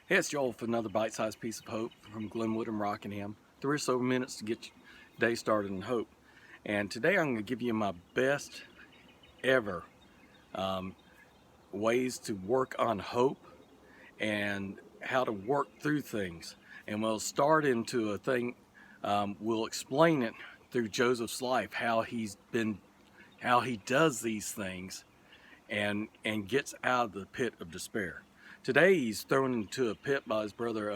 Hey, it's Joel with another bite-sized piece of hope from Glenwood and Rockingham. 3 or so minutes to get your day started in hope. And today I'm going to give you my best ever ways to work on hope and how to work through things. And we'll start into a thing, we'll explain it through Joseph's life, how he does these things and gets out of the pit of despair. Today he's thrown into a pit by his brother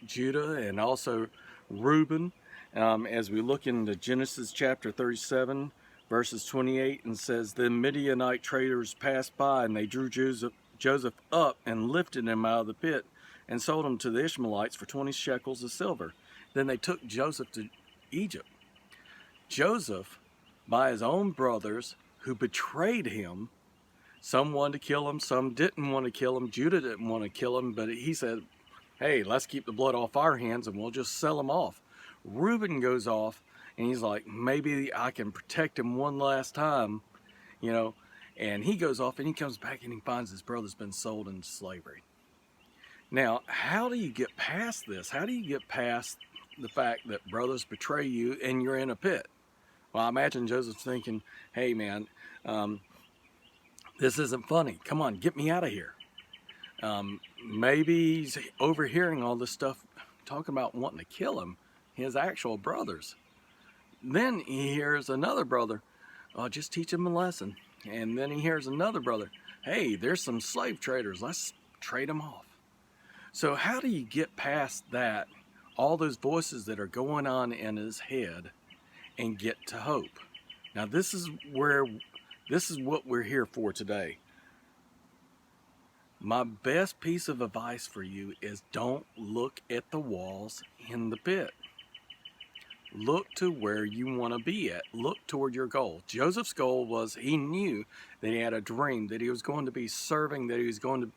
Judah and also Reuben. As we look into Genesis chapter 37 verses 28, and says, "Then Midianite traders passed by, and they drew Joseph up and lifted him out of the pit and sold him to the Ishmaelites for 20 shekels of silver. Then they took Joseph to Egypt." Joseph, by his own brothers who betrayed him, some wanted to kill him, some didn't want to kill him. Judah didn't want to kill him, but he said, hey, let's keep the blood off our hands and we'll just sell him off. Reuben goes off and he's like, maybe I can protect him one last time, and he goes off and he comes back and he finds his brother's been sold into slavery. Now, how do you get past this? How do you get past the fact that brothers betray you and you're in a pit? Well, I imagine Joseph's thinking, hey man, this isn't funny. Come on, get me out of here. Maybe he's overhearing all this stuff, talking about wanting to kill him, his actual brothers. Then he hears another brother, oh, just teach him a lesson. And then he hears another brother, hey, there's some slave traders, let's trade them off. So how do you get past that, all those voices that are going on in his head, and get to hope? Now this is what we're here for today. My best piece of advice for you is don't look at the walls in the pit. Look to where you want to be at. Look toward your goal. Joseph's goal was, he knew that he had a dream, that he was going to be serving, that he was going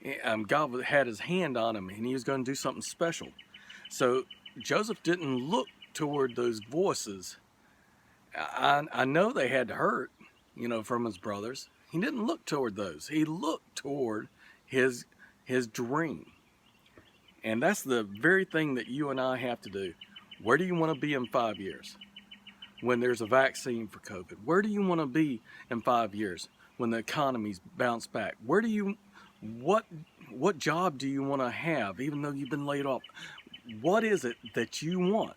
to, God had his hand on him and he was going to do something special. So Joseph didn't look toward those voices. I know they had to hurt, from his brothers. He didn't look toward those. He looked toward his dream. And that's the very thing that you and I have to do. Where do you want to be in 5 years when there's a vaccine for COVID? Where do you want to be in 5 years when the economy's bounced back? What job do you want to have even though you've been laid off? What is it that you want?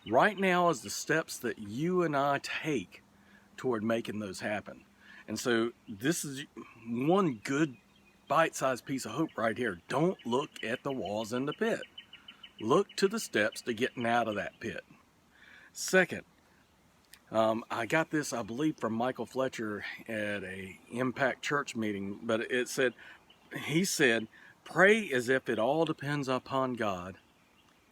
Right now is the steps that you and I take toward making those happen. And so this is one good bite-sized piece of hope right here. Don't look at the walls in the pit. Look to the steps to getting out of that pit. Second, I got this, I believe, from Michael Fletcher at a Impact Church meeting, but he said, pray as if it all depends upon God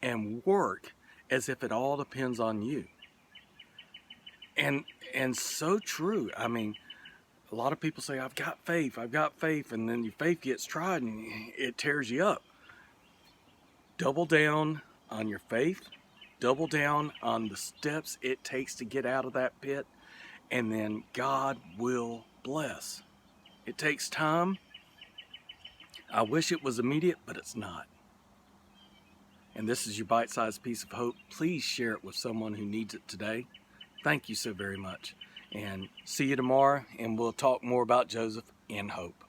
and work as if it all depends on you. And so true. I mean, a lot of people say, I've got faith, and then your faith gets tried and it tears you up. Double down on your faith, double down on the steps it takes to get out of that pit, and then God will bless. It takes time. I wish it was immediate, but it's not. And this is your bite-sized piece of hope. Please share it with someone who needs it today. Thank you so very much. And see you tomorrow, and we'll talk more about Joseph in hope.